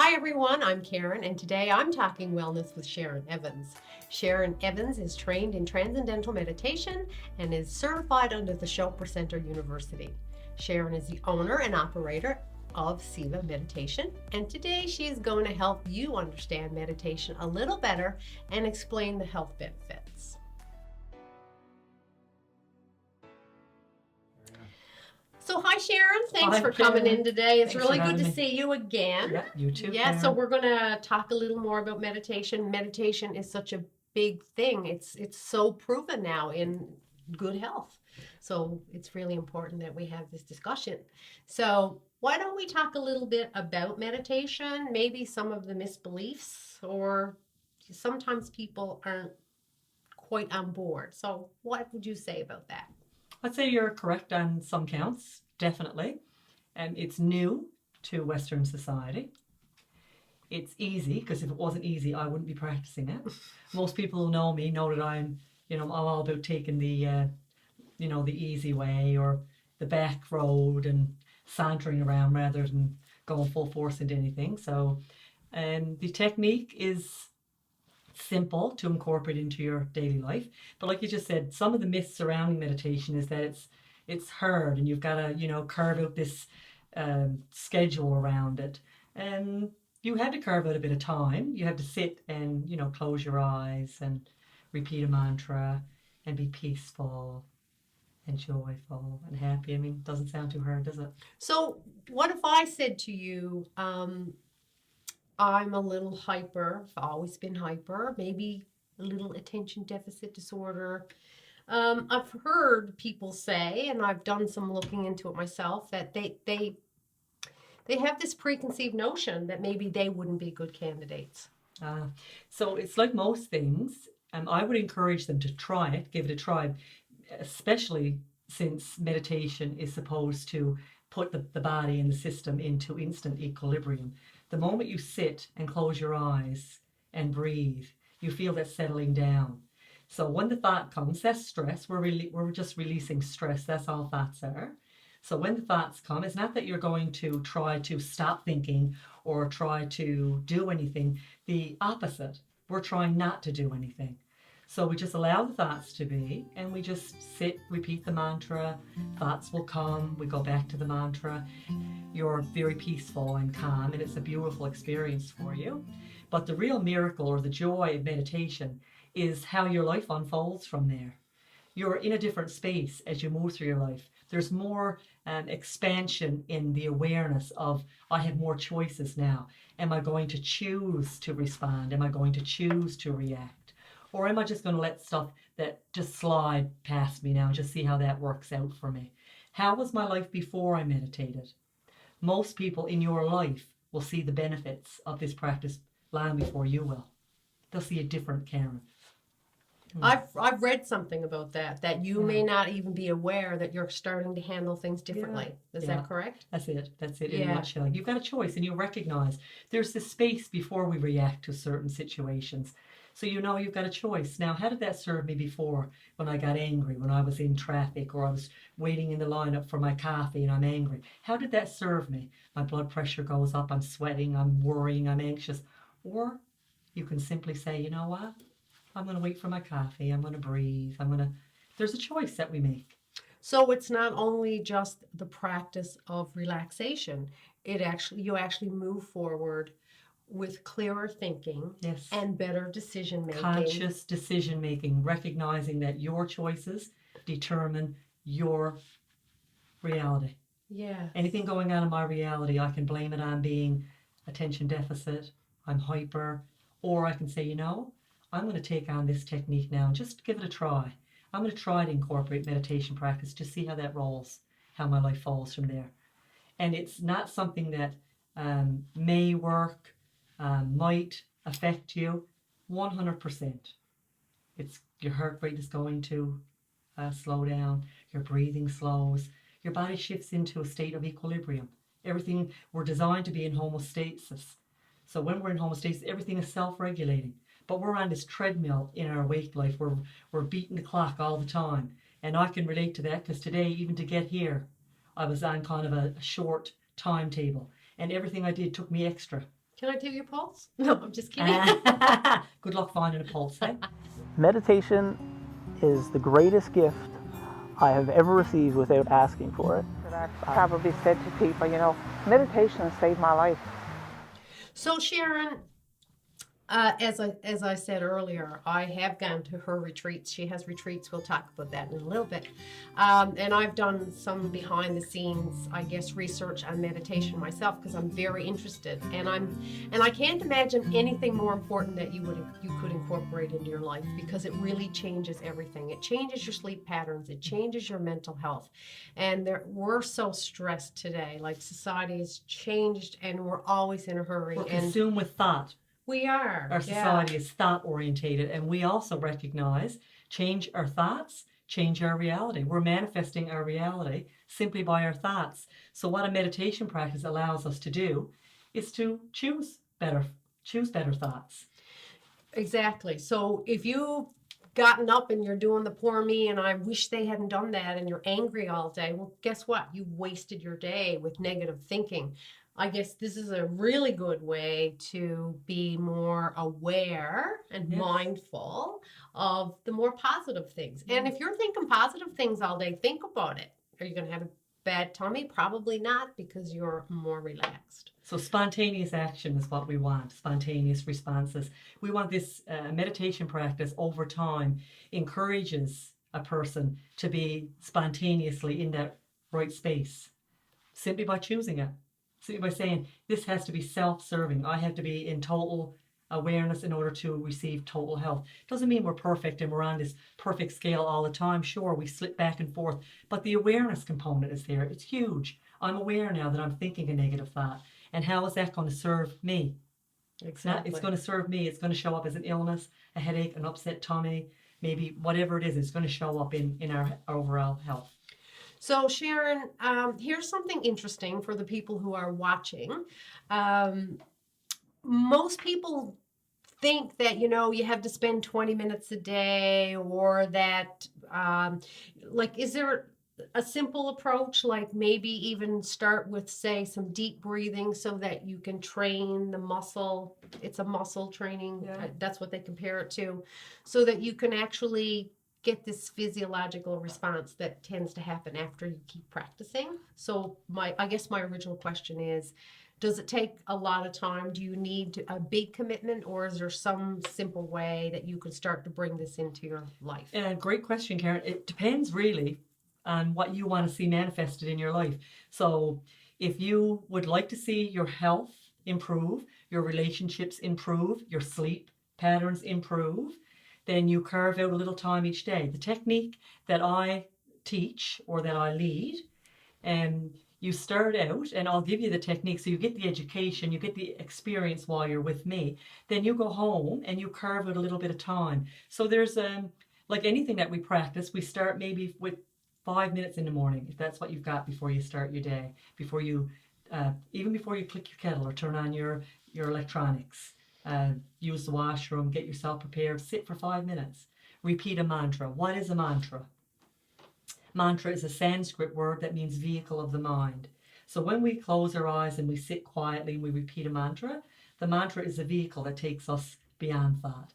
Hi everyone, I'm Karen, and today I'm talking wellness with Sharon Evans. Sharon Evans is trained in Transcendental meditation and is certified under the Chopra Centre University. Sharon is the owner and operator of Siva Meditation, and today she is going to help you understand meditation a little better and explain the health benefits. So hi Sharon, thanks for coming in today. It's really good to see you again. Yeah, you too. Yeah, so we're going to talk a little more about meditation. Meditation is such a big thing. It's so proven now in good health. So it's really important that we have this discussion. So why don't we talk a little bit about meditation, maybe some of the misbeliefs, or sometimes people aren't quite on board. So what would you say about that? I'd say you're correct on some counts, definitely. It's new to Western society. It's easy, because if it wasn't easy, I wouldn't be practicing it. Most people who know me know that I'm all about taking the easy way or the back road and sauntering around rather than going full force into anything. So, the technique is simple to incorporate into your daily life, but like you just said, some of the myths surrounding meditation is that it's hard and you've got to carve out this schedule around it, and you have to carve out a bit of time. You have to sit and close your eyes and repeat a mantra and be peaceful and joyful and happy. I mean, it doesn't sound too hard, does it? So what if I said to you, I'm a little hyper, I've always been hyper, maybe a little attention deficit disorder. I've heard people say, and I've done some looking into it myself, that they have this preconceived notion that maybe they wouldn't be good candidates. So it's like most things. I would encourage them to try it, give it a try, especially since meditation is supposed to put the body and the system into instant equilibrium. The moment you sit and close your eyes and breathe, you feel that settling down. So when the thought comes, that's stress. We're just releasing stress. That's all thoughts are. So when the thoughts come, it's not that you're going to try to stop thinking or try to do anything. The opposite. We're trying not to do anything. So we just allow the thoughts to be, and we just sit, repeat the mantra. Thoughts will come. We go back to the mantra. You're very peaceful and calm, and it's a beautiful experience for you. But the real miracle or the joy of meditation is how your life unfolds from there. You're in a different space as you move through your life. There's more expansion in the awareness of, I have more choices now. Am I going to choose to respond? Am I going to choose to react? Or am I just going to let stuff that just slide past me now and just see how that works out for me? How was my life before I meditated? Most people in your life will see the benefits of this practice long before you will. They'll see a different Karen. I've read something about that you may not even be aware that you're starting to handle things differently. Is that correct? That's it in a nutshell. You've got a choice, and you recognize there's this space before we react to certain situations. So you've got a choice. Now, how did that serve me before, when I got angry, when I was in traffic, or I was waiting in the lineup for my coffee and I'm angry? How did that serve me? My blood pressure goes up, I'm sweating, I'm worrying, I'm anxious. Or you can simply say, you know what? I'm going to wait for my coffee. I'm going to breathe. There's a choice that we make. So it's not only just the practice of relaxation. You actually move forward with clearer thinking, yes, and better decision making. Conscious decision making, recognizing that your choices determine your reality. Yeah. Anything going on in my reality, I can blame it on being attention deficit, I'm hyper, or I can say, I'm going to take on this technique now and just give it a try. I'm going to try to incorporate meditation practice to see how that rolls, how my life falls from there. And it's not something that may work, might affect you 100%. It's your heart rate is going to slow down, your breathing slows, your body shifts into a state of equilibrium. Everything, we're designed to be in homeostasis. So when we're in homeostasis, everything is self-regulating. But we're on this treadmill in our wake life. We're beating the clock all the time. And I can relate to that, because today, even to get here, I was on kind of a short timetable. And everything I did took me extra. Can I do your pulse? No, I'm just kidding. Good luck finding a pulse, eh? Meditation is the greatest gift I have ever received without asking for it. I've probably said to people, meditation saved my life. So Sharon, as I said earlier, I have gone to her retreats. She has retreats. We'll talk about that in a little bit. And I've done some behind the scenes, I guess, research on meditation myself because I'm very interested. And I can't imagine anything more important that you could incorporate into your life because it really changes everything. It changes your sleep patterns. It changes your mental health. And we're so stressed today. Like society has changed, and we're always in a hurry. We're consumed with thought. We are. Our society is thought orientated, and we also recognize change our thoughts, change our reality. We're manifesting our reality simply by our thoughts. So what a meditation practice allows us to do is to choose better thoughts. Exactly. So if you've gotten up and you're doing the poor me and I wish they hadn't done that and you're angry all day, well, guess what? You wasted your day with negative thinking. I guess this is a really good way to be more aware and mindful of the more positive things. And if you're thinking positive things all day, think about it. Are you going to have a bad tummy? Probably not, because you're more relaxed. So spontaneous action is what we want, spontaneous responses. We want this meditation practice over time encourages a person to be spontaneously in that right space simply by choosing it. So by saying this has to be self-serving. I have to be in total awareness in order to receive total health. Doesn't mean we're perfect and we're on this perfect scale all the time. Sure, we slip back and forth, but the awareness component is there. It's huge. I'm aware now that I'm thinking a negative thought. And how is that going to serve me? Exactly. It's going to serve me. It's going to show up as an illness, a headache, an upset tummy, maybe whatever it is. It's going to show up in our overall health. So Sharon, here's something interesting for the people who are watching. Most people think that, you have to spend 20 minutes a day, or that, is there a simple approach, like maybe even start with, say, some deep breathing so that you can train the muscle? It's a muscle training. Yeah. That's what they compare it to, so that you can actually get this physiological response that tends to happen after you keep practicing. So I guess my original question is, does it take a lot of time? Do you need a big commitment, or is there some simple way that you can start to bring this into your life? Great question, Karen. It depends really on what you want to see manifested in your life. So if you would like to see your health improve, your relationships improve, your sleep patterns improve, then you carve out a little time each day. The technique that I teach or that I lead, you start out, and I'll give you the technique so you get the education, you get the experience while you're with me. Then you go home and you carve out a little bit of time. So there's, like anything that we practice, we start maybe with 5 minutes in the morning, if that's what you've got before you start your day, before you, even before you click your kettle or turn on your electronics. Use the washroom, get yourself prepared, sit for 5 minutes. Repeat a mantra. What is a mantra? Mantra is a Sanskrit word that means vehicle of the mind. So when we close our eyes and we sit quietly and we repeat a mantra, the mantra is a vehicle that takes us beyond thought,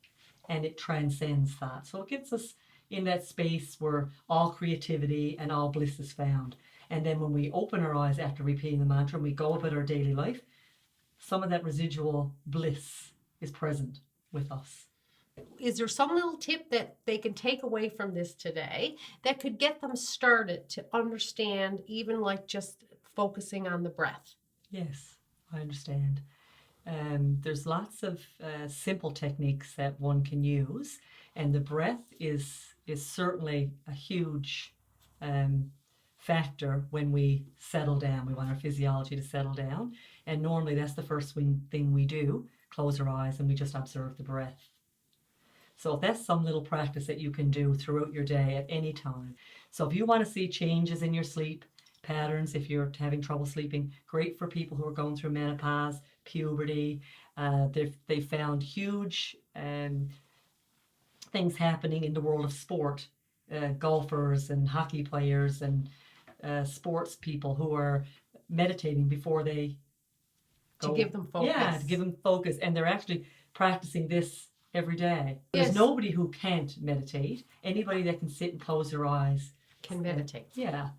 and it transcends thought. So it gets us in that space where all creativity and all bliss is found. And then when we open our eyes after repeating the mantra and we go about our daily life, some of that residual bliss is present with us. Is there some little tip that they can take away from this today that could get them started to understand, even like just focusing on the breath? Yes, I understand. There's lots of simple techniques that one can use, and the breath is certainly a huge factor when we settle down. We want our physiology to settle down, and normally that's the first thing we do. Close our eyes and we just observe the breath. So that's some little practice that you can do throughout your day at any time. So if you want to see changes in your sleep patterns, if you're having trouble sleeping, great for people who are going through menopause, puberty. They found huge things happening in the world of sport. Golfers and hockey players and sports people who are meditating before they To give them focus. Yeah, to give them focus. And they're actually practicing this every day. There's Yes. nobody who can't meditate. Anybody that can sit and close their eyes. Can meditate. Yeah.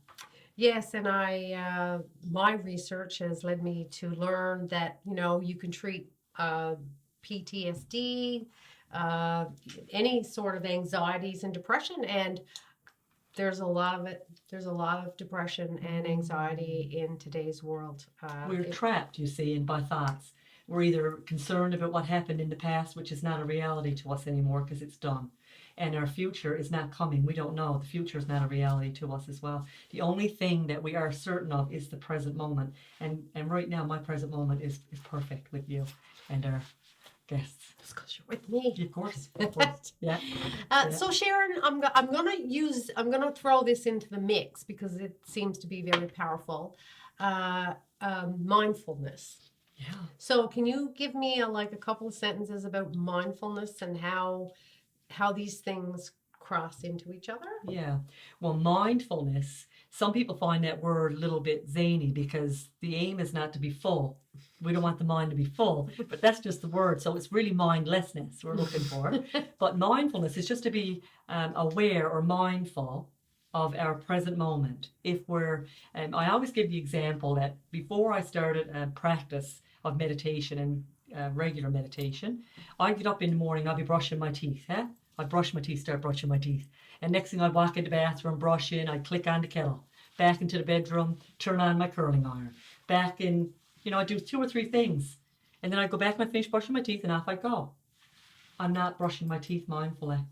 Yes, and my research has led me to learn that, you can treat PTSD, any sort of anxieties and depression, and there's a lot of it. There's a lot of depression and anxiety in today's world. We're trapped, you see, by thoughts. We're either concerned about what happened in the past, which is not a reality to us anymore because it's done. And our future is not coming. We don't know. The future is not a reality to us as well. The only thing that we are certain of is the present moment. And right now, my present moment is perfect with you and our guests. Just because you're with me. Of course. Of course. Yeah. So Sharon, I'm gonna throw this into the mix because it seems to be very powerful. Mindfulness. Yeah. So can you give me a couple of sentences about mindfulness and how these things cross into each other? Yeah. Well, mindfulness, some people find that word a little bit zany because the aim is not to be full. We don't want the mind to be full, but that's just the word. So it's really mindlessness we're looking for. But mindfulness is just to be aware or mindful of our present moment. If we're, I always give the example that before I started a practice of meditation and regular meditation, I'd get up in the morning, I'd be brushing my teeth. I'd brush my teeth, start brushing my teeth. And next thing I'd walk in the bathroom, brush in, I'd click on the kettle. Back into the bedroom, turn on my curling iron. Back in, I'd do 2 or 3 things. And then I'd go back and I'd finish brushing my teeth and off I'd go. I'm not brushing my teeth mindfully.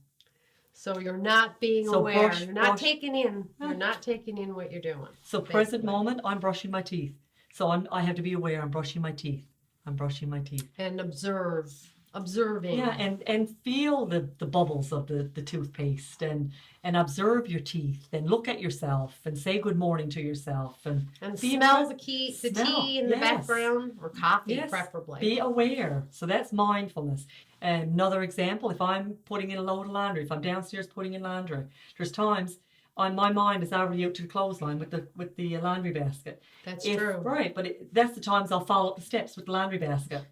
So you're not being aware. Brush, you're not brush. taking in. You're not taking in what you're doing. So present moment, I'm brushing my teeth. So I have to be aware I'm brushing my teeth. I'm brushing my teeth. And observing. Yeah, and feel the bubbles of the toothpaste and observe your teeth and look at yourself and say good morning to yourself and smell the tea in the yes. background or coffee Yes. preferably. Be aware. So that's mindfulness. Another example, if I'm putting in a load of laundry, if I'm downstairs putting in laundry, there's times my mind is already out to the clothesline with the laundry basket. That's true. Right, but that's the times I'll follow up the steps with the laundry basket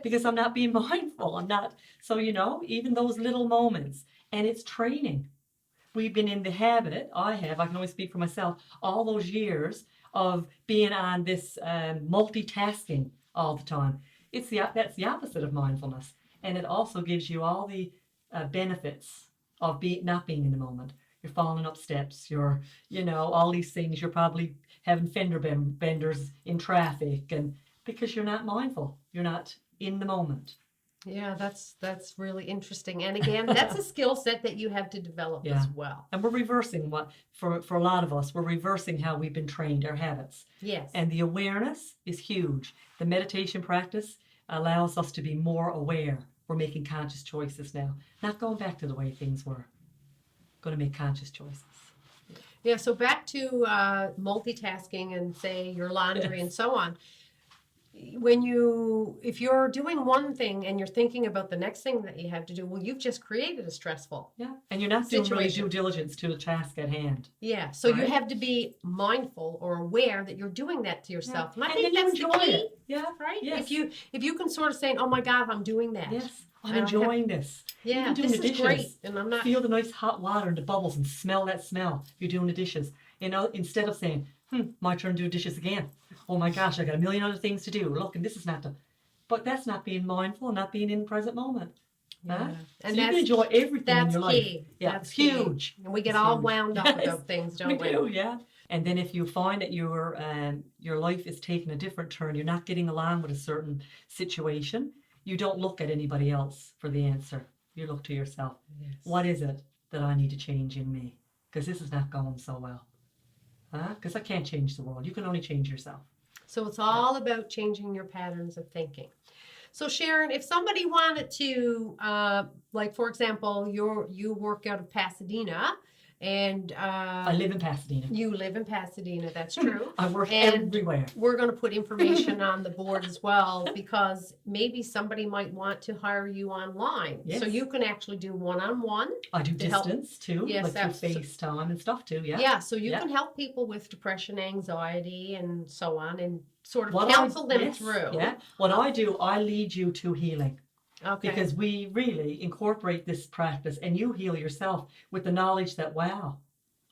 because I'm not being mindful. I'm not. So, even those little moments, and it's training. We've been in the habit, I can only speak for myself, all those years of being on this multitasking all the time. That's the opposite of mindfulness. And it also gives you all the benefits of not being in the moment. You're falling up steps, you're, all these things. You're probably having fender benders in traffic, and because you're not mindful, you're not in the moment. Yeah, that's really interesting. And again, that's a skill set that you have to develop as well. And we're reversing for a lot of us, we're reversing how we've been trained, our habits. Yes. And the awareness is huge. The meditation practice allows us to be more aware. We're making conscious choices now, not going back to the way things were. Going to make conscious choices. Yeah, so back to multitasking and say your laundry and so on. If you're doing one thing and you're thinking about the next thing that you have to do, well, you've just created a stressful. Yeah, and you're not doing really situation. due diligence to the task at hand. Yeah, so you Right. have to be mindful or aware that you're doing that to yourself. And I And think then you that's the enjoy key, it. Yeah, right? yes. If you can sort of say, oh my God, I'm doing that. Yes, I I'm don't enjoying this. Yeah, Even doing this the is dishes. great. And I'm not. Feel the nice hot water and the bubbles and smell that smell. You're doing the dishes. Instead of saying, my turn to do dishes again. Oh my gosh, I got a million other things to do. Look, and this is not the. But that's not being mindful, not being in the present moment. Yeah. Huh? And so you can enjoy everything in that's your key. life. Yeah, That's it's key. huge. And we get It's all huge. wound up Yes, about things, don't we? We do, yeah. And then if you find that your life is taking a different turn, you're not getting along with a certain situation, you don't look at anybody else for the answer. You look to yourself. Yes. What is it that I need to change in me? Because this is not going so well. Because I can't change the world. You can only change yourself. So it's all about changing your patterns of thinking. So Sharon, if somebody wanted to, for example, you work out of Pasadena, And I live in Pasadena. you live in Pasadena, that's true. I work And everywhere. we're going to put information on the board as well, because maybe somebody might want to hire you online. Yes. So you can actually do one-on-one. I do to help- distance too, Yes, like through absolutely. FaceTime and stuff too. Yeah. Yeah, so you Yeah. can help people with depression, anxiety, and so on, and sort of What counsel them yes, through. Yeah. What I do, I lead you to healing. Okay. Because we really incorporate this practice, and you heal yourself with the knowledge that, wow,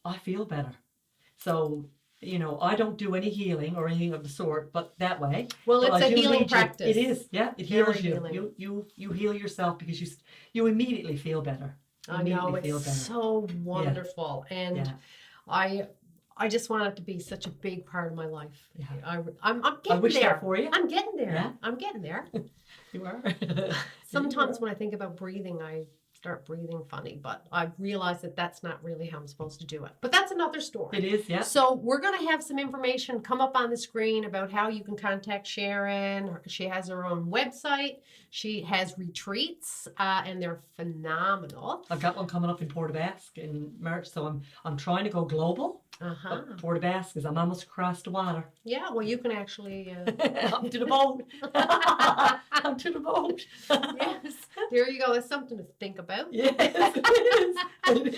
I feel better. So, I don't do any healing or anything of the sort, but that way. Well, But it's I a do healing lead you. practice. It is, yeah. It Very heals you. healing. You heal yourself because you immediately feel better. I know, Immediately feel it's better. so wonderful. And Yeah. I just want it to be such a big part of my life. Yeah. I'm I getting wish there. that for you. I'm getting there. Yeah. I'm getting there. You are. Sometimes when I think about breathing, I start breathing funny, but I realize that that's not really how I'm supposed to do it. But that's another story. It is, yeah. So we're going to have some information come up on the screen about how you can contact Sharon. She has her own website. She has retreats, and they're phenomenal. I've got one coming up in Port Basque in March, so I'm trying to go global. Uh-huh. Port Basque is I'm almost across the water. Yeah, well, you can actually... I'm to the boat. I'm to the boat. Yes, there you go. That's something to think about. Yes, it is.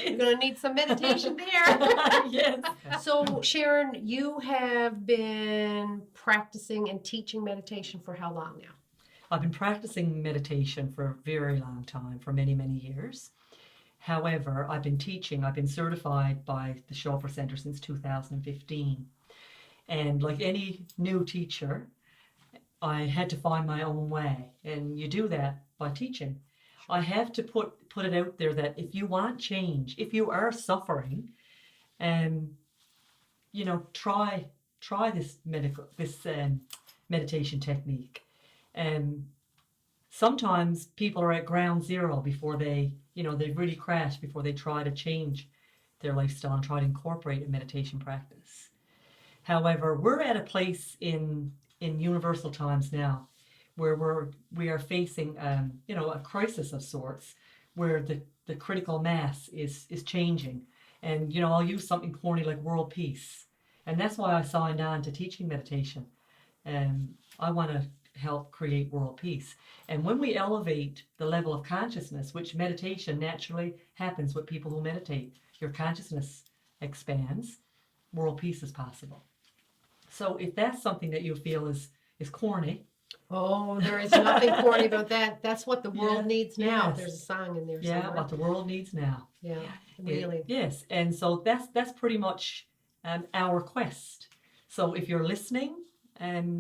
You're going to need some meditation there. Yes. So, Sharon, you have been practicing and teaching meditation for how long now? I've been practicing meditation for a very long time, for many, many years. However, I've been teaching, I've been certified by the Chopra Centre since 2015. And like any new teacher, I had to find my own way. And you do that by teaching. I have to put it out there that if you want change, if you are suffering, try this meditation technique. Sometimes people are at ground zero before they've really crashed before they try to change their lifestyle and try to incorporate a meditation practice. However, we're at a place in universal times now where we are facing a crisis of sorts, where the critical mass is changing. And I'll use something corny like world peace. And that's why I signed on to teaching meditation. I want to help create world peace. And when we elevate the level of consciousness, which meditation naturally happens with people who meditate, your consciousness expands, world peace is possible. So if that's something that you feel is corny. Oh, there is nothing corny about that. That's what the world needs now. Yes. There's a song in there Yeah, somewhere. what the world needs now. Yeah, really. Yes, and so that's pretty much our quest. So if you're listening,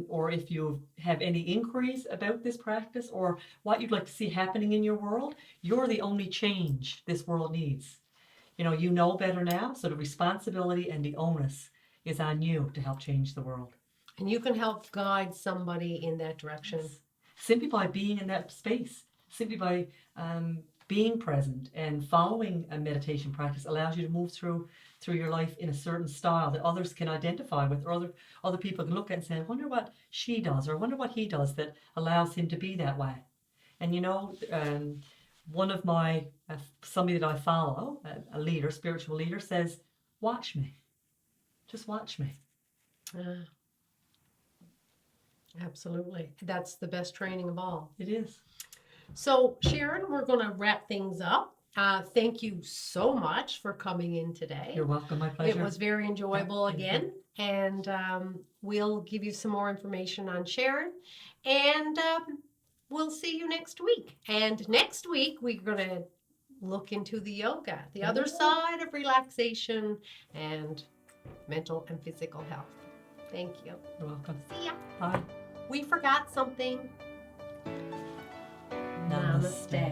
or if you have any inquiries about this practice or what you'd like to see happening in your world, you're the only change this world needs. You know better now, so the responsibility and the onus is on you to help change the world. And you can help guide somebody in that direction. Simply by being in that space, simply by being present and following a meditation practice allows you to move through your life in a certain style that others can identify with, or other people can look at and say, I wonder what she does, or I wonder what he does that allows him to be that way. And one of my somebody that I follow, a leader, spiritual leader, says, watch me, just watch me. Absolutely. That's the best training of all. It is. So, Sharon, we're going to wrap things up. Thank you so much for coming in today. You're welcome. My pleasure. It was very enjoyable Thank you. again. And we'll give you some more information on Sharon. And we'll see you next week. And next week, we're going to look into the yoga, the other side of relaxation and mental and physical health. Thank you. You're welcome. See ya. Bye. We forgot something. Namaste.